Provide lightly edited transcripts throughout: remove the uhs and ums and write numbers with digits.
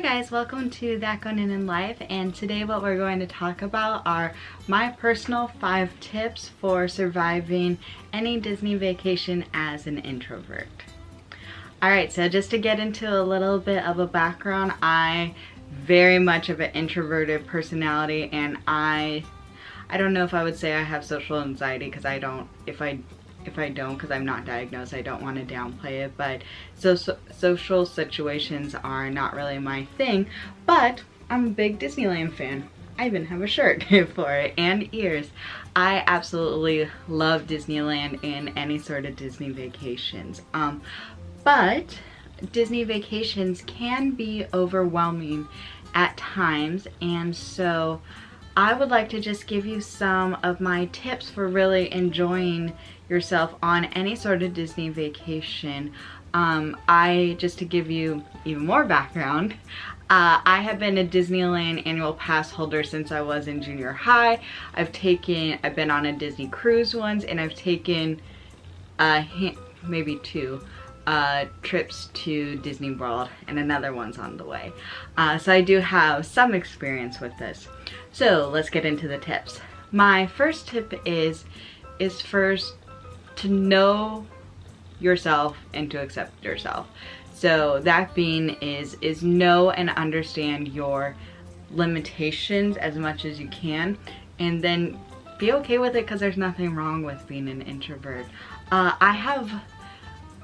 guys, welcome to That Going In Life, and today what we're going to talk about are my personal 5 tips for surviving any Disney vacation as an introvert. Alright, so just to get into a little bit of a background, I very much have an introverted personality, and I don't know if I would say I have social anxiety, because I don't. If I don't, because I'm not diagnosed, I don't want to downplay it, but social situations are not really my thing. But I'm a big Disneyland fan. I even have a shirt for it and ears. I absolutely love Disneyland and any sort of Disney vacations. But Disney vacations can be overwhelming at times, and so I would like to just give you some of my tips for really enjoying yourself on any sort of Disney vacation. Just to give you even more background, I have been a Disneyland annual pass holder since I was in junior high. I've been on a Disney cruise once, and I've taken maybe 2 trips to Disney World, and another one's on the way. So I do have some experience with this. So let's get into the tips. My first tip is first to know yourself and to accept yourself. So that being is know and understand your limitations as much as you can, and then be okay with it, because there's nothing wrong with being an introvert.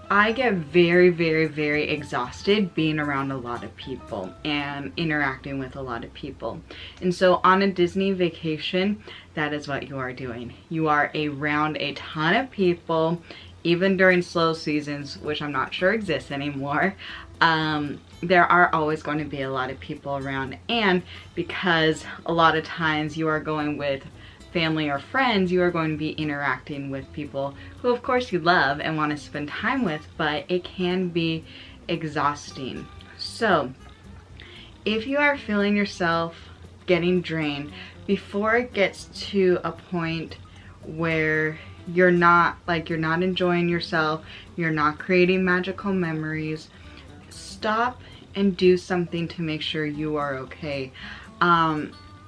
I get very, very, very exhausted being around a lot of people and interacting with a lot of people. And so on a Disney vacation, that is what you are doing. You are around a ton of people, even during slow seasons, which I'm not sure exists anymore. There are always going to be a lot of people around, and because a lot of times you are going with family or friends, you are going to be interacting with people who of course you love and want to spend time with, but it can be exhausting. So if you are feeling yourself getting drained, before it gets to a point where you're not enjoying yourself, you're not creating magical memories, stop and do something to make sure you are okay.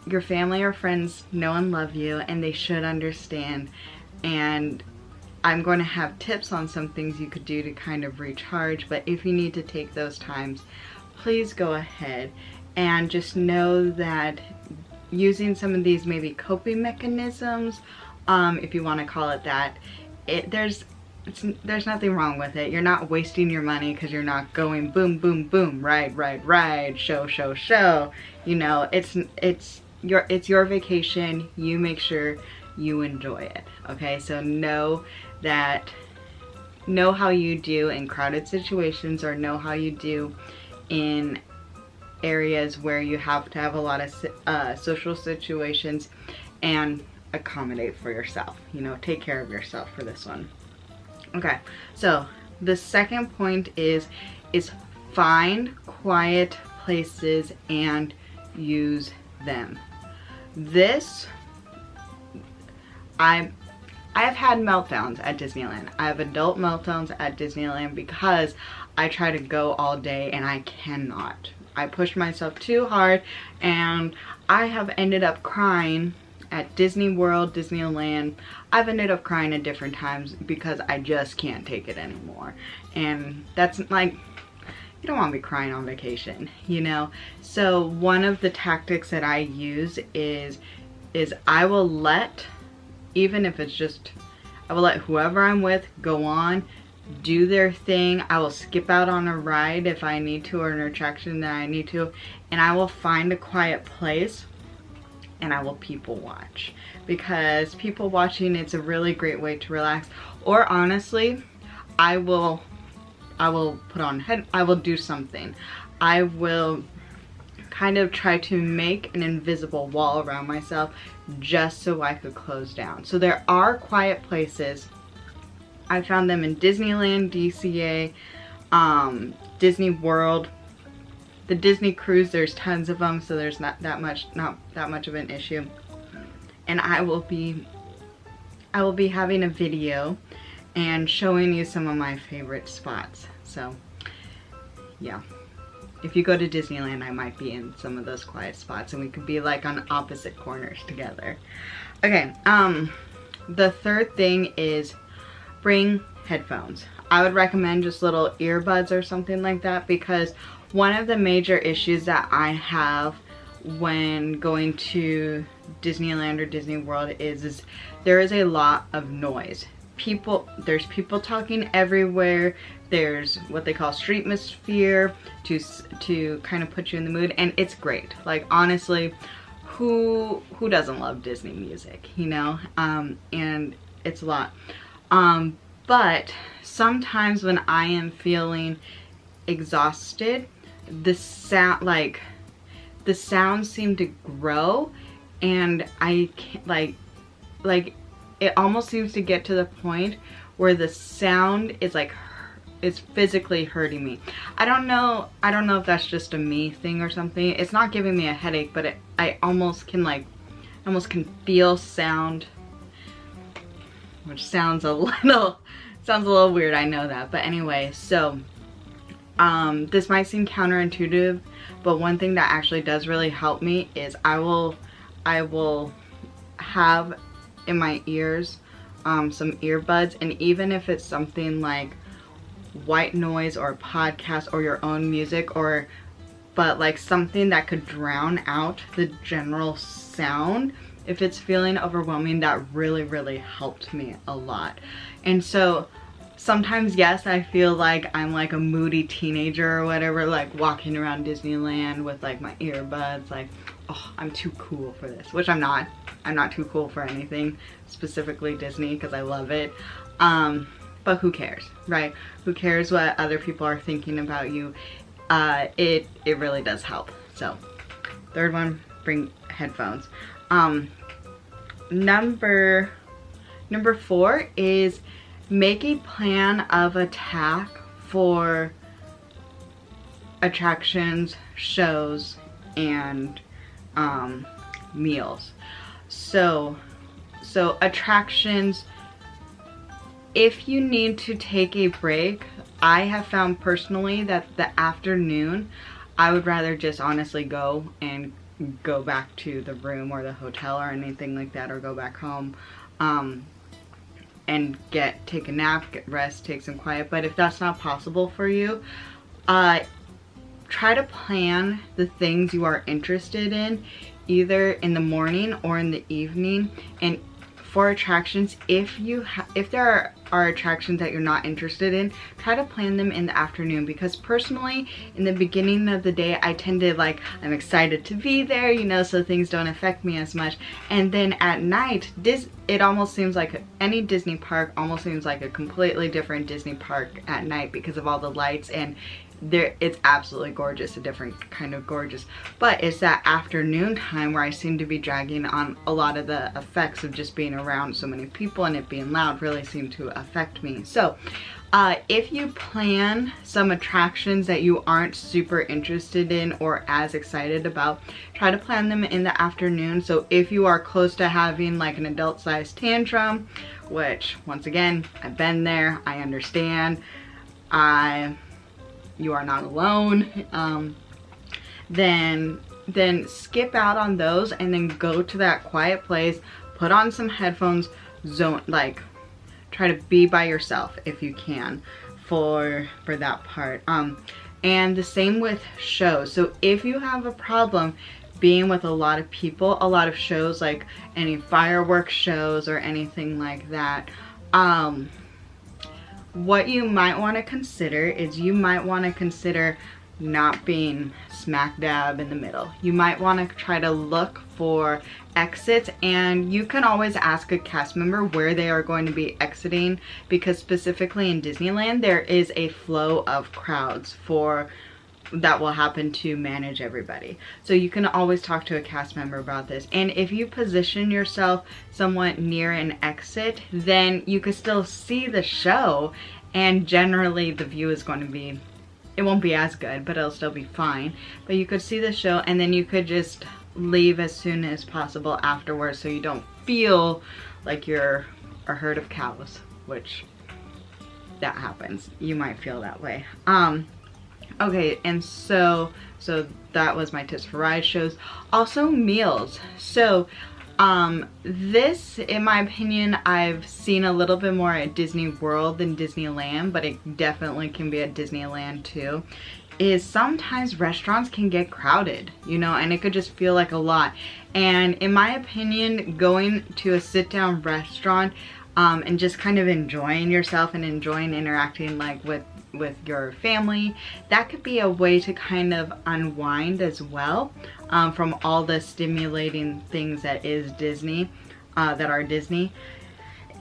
Your family or friends know and love you, and they should understand, and I'm going to have tips on some things you could do to kind of recharge, but if you need to take those times, please go ahead, and just know that using some of these maybe coping mechanisms, if you want to call it that, there's nothing wrong with it. You're not wasting your money because you're not going boom, boom, boom, ride, show. You know, it's your vacation. You make sure you enjoy it. Okay, so know how you do in crowded situations, or know how you do in areas where you have to have a lot of social situations, and accommodate for yourself. You know, take care of yourself for this one. Okay, so the second point is find quiet places and use them. I've had meltdowns at Disneyland. I have adult meltdowns at Disneyland because I try to go all day and I cannot. I push myself too hard, and I have ended up crying at Disney World, Disneyland. I've ended up crying at different times because I just can't take it anymore. And that's like, you don't want to be crying on vacation, you know? So one of the tactics that I use is I will let, even if it's just, I will let whoever I'm with go on, do their thing. I will skip out on a ride if I need to, or an attraction that I need to, and I will find a quiet place and I will people watch, because people watching, it's a really great way to relax. Or honestly, I will put on I will do something. I will kind of try to make an invisible wall around myself just so I could close down. So there are quiet places. I found them in Disneyland, DCA, Disney World, the Disney cruise. There's tons of them, so there's not that much of an issue. And I will be having a video and showing you some of my favorite spots. So yeah. if you go to Disneyland, I might be in some of those quiet spots and we could be like on opposite corners together. Okay, the third thing is bring headphones. I would recommend just little earbuds or something like that, because one of the major issues that I have when going to Disneyland or Disney World is there is a lot of noise. There's people talking everywhere. There's what they call streetmosphere to kind of put you in the mood, and it's great. Like, honestly, who doesn't love Disney music, you know? And it's a lot. But sometimes when I am feeling exhausted, the sounds seem to grow, and I can't, like it almost seems to get to the point where the sound is like, it's physically hurting me. I don't know if that's just a me thing or something. It's not giving me a headache, but I almost can feel sound, which sounds a little weird, I know that. But anyway, so this might seem counterintuitive, but one thing that actually does really help me is I will have in my ears some earbuds, and even if it's something like white noise or a podcast or your own music, but like something that could drown out the general sound, if it's feeling overwhelming, that really helped me a lot. And so sometimes, yes, I feel like I'm like a moody teenager or whatever, like walking around Disneyland with like my earbuds, like, oh, I'm too cool for this, which I'm not. I'm not too cool for anything, specifically Disney, because I love it. But who cares, right? Who cares what other people are thinking about you? It really does help. So, third one, bring headphones. Number 4 is make a plan of attack for attractions, shows, and meals. So attractions, if you need to take a break, I have found personally that the afternoon, I would rather just honestly go back to the room or the hotel or anything like that, or go back home and take a nap, get rest, take some quiet. But if that's not possible for you, try to plan the things you are interested in, either in the morning or in the evening. And for attractions, if there are attractions that you're not interested in, try to plan them in the afternoon, because personally, in the beginning of the day, I tend to I'm excited to be there, you know, so things don't affect me as much. And then at night, it almost seems like any Disney park almost seems like a completely different Disney park at night because of all the lights, and it's absolutely gorgeous, a different kind of gorgeous. But it's that afternoon time where I seem to be dragging on a lot of the effects of just being around so many people and it being loud really seem to affect me. So if you plan some attractions that you aren't super interested in or as excited about, try to plan them in the afternoon. So if you are close to having like an adult-sized tantrum, which once again, I've been there, I understand, you are not alone, then skip out on those and then go to that quiet place, put on some headphones, try to be by yourself if you can for that part. And the same with shows. So if you have a problem being with a lot of people, a lot of shows, like any fireworks shows or anything like that, what you might want to consider is you might want to consider not being smack dab in the middle. You might want to try to look for exits, and you can always ask a cast member where they are going to be exiting, because specifically in Disneyland there is a flow of crowds that will happen to manage everybody. So you can always talk to a cast member about this. And if you position yourself somewhat near an exit, then you can still see the show, and generally the view is going to be, it won't be as good, but it'll still be fine. But you could see the show, and then you could just leave as soon as possible afterwards, so you don't feel like you're a herd of cows, which that happens. You might feel that way. Okay, and so that was my tips for ride shows. Also meals. So this, in my opinion, I've seen a little bit more at Disney World than Disneyland, but it definitely can be at Disneyland too, is sometimes restaurants can get crowded, you know, and it could just feel like a lot. And in my opinion, going to a sit-down restaurant and just kind of enjoying yourself and enjoying interacting like with your family, that could be a way to kind of unwind as well from all the stimulating things that is Disney, that are Disney.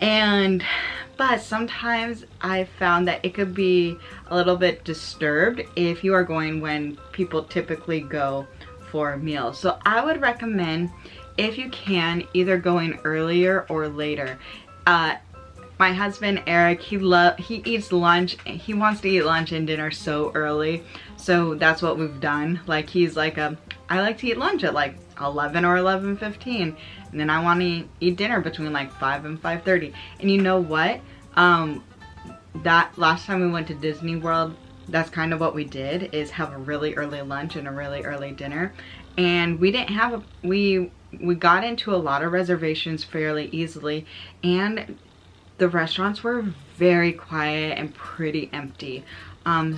But sometimes I've found that it could be a little bit disturbed if you are going when people typically go for meals. So I would recommend, if you can, either going earlier or later. My husband Eric, he eats lunch. He wants to eat lunch and dinner so early, so that's what we've done. Like, he's like I like to eat lunch at like 11 or 11:15, and then I want to eat dinner between like 5 and 5:30. And you know what? That last time we went to Disney World, that's kind of what we did, is have a really early lunch and a really early dinner. And we didn't have we got into a lot of reservations fairly easily, and the restaurants were very quiet and pretty empty.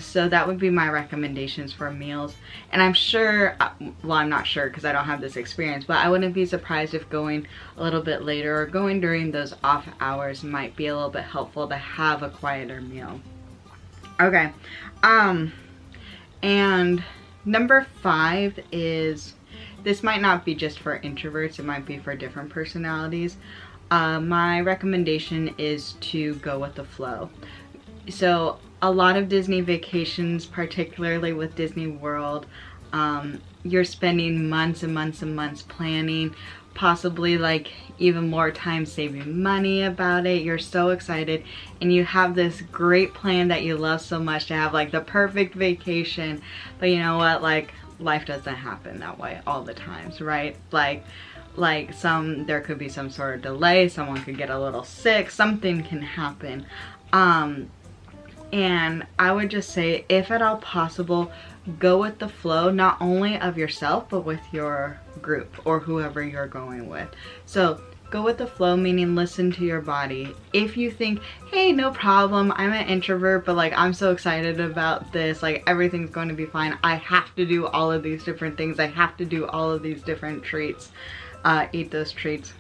So that would be my recommendations for meals. And I'm sure, well, I'm not sure because I don't have this experience, but I wouldn't be surprised if going a little bit later or going during those off hours might be a little bit helpful to have a quieter meal. Okay, and number 5 is, this might not be just for introverts, it might be for different personalities. My recommendation is to go with the flow. So a lot of Disney vacations, particularly with Disney World, you're spending months and months and months planning, possibly like even more time saving money about it. You're so excited and you have this great plan that you love so much to have like the perfect vacation. But you know what, like, life doesn't happen that way all the times, right? Like there could be some sort of delay, someone could get a little sick, something can happen. And I would just say, if at all possible, go with the flow, not only of yourself, but with your group or whoever you're going with. So go with the flow, meaning listen to your body. If you think, hey, no problem, I'm an introvert, but like I'm so excited about this, like everything's going to be fine, I have to do all of these different things, I have to do all of these different treats, eat those treats.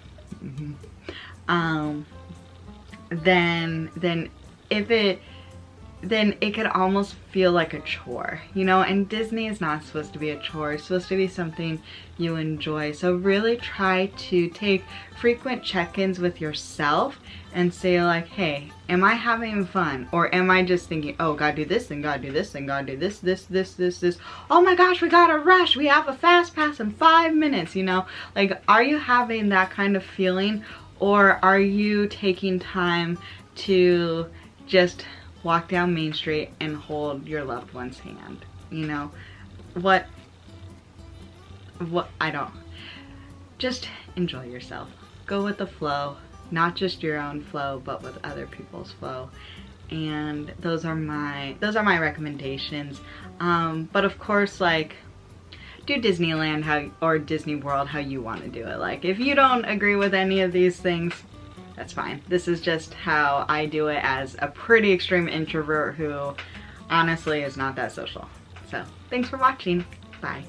Then it could almost feel like a chore, you know, and Disney is not supposed to be a chore. It's supposed to be something you enjoy. So really try to take frequent check-ins with yourself and say like, hey, am I having fun? Or am I just thinking, oh, gotta do this, and gotta do this, and gotta do this, this. Oh my gosh, we gotta rush. We have a fast pass in 5 minutes, you know? Like, are you having that kind of feeling? Or are you taking time to just walk down Main Street and hold your loved one's hand? You know, I don't, just enjoy yourself. Go with the flow, not just your own flow, but with other people's flow. And those are my recommendations. But of course, like, do Disneyland or Disney World how you want to do it. Like, if you don't agree with any of these things, that's fine. This is just how I do it as a pretty extreme introvert who honestly is not that social. So thanks for watching. Bye.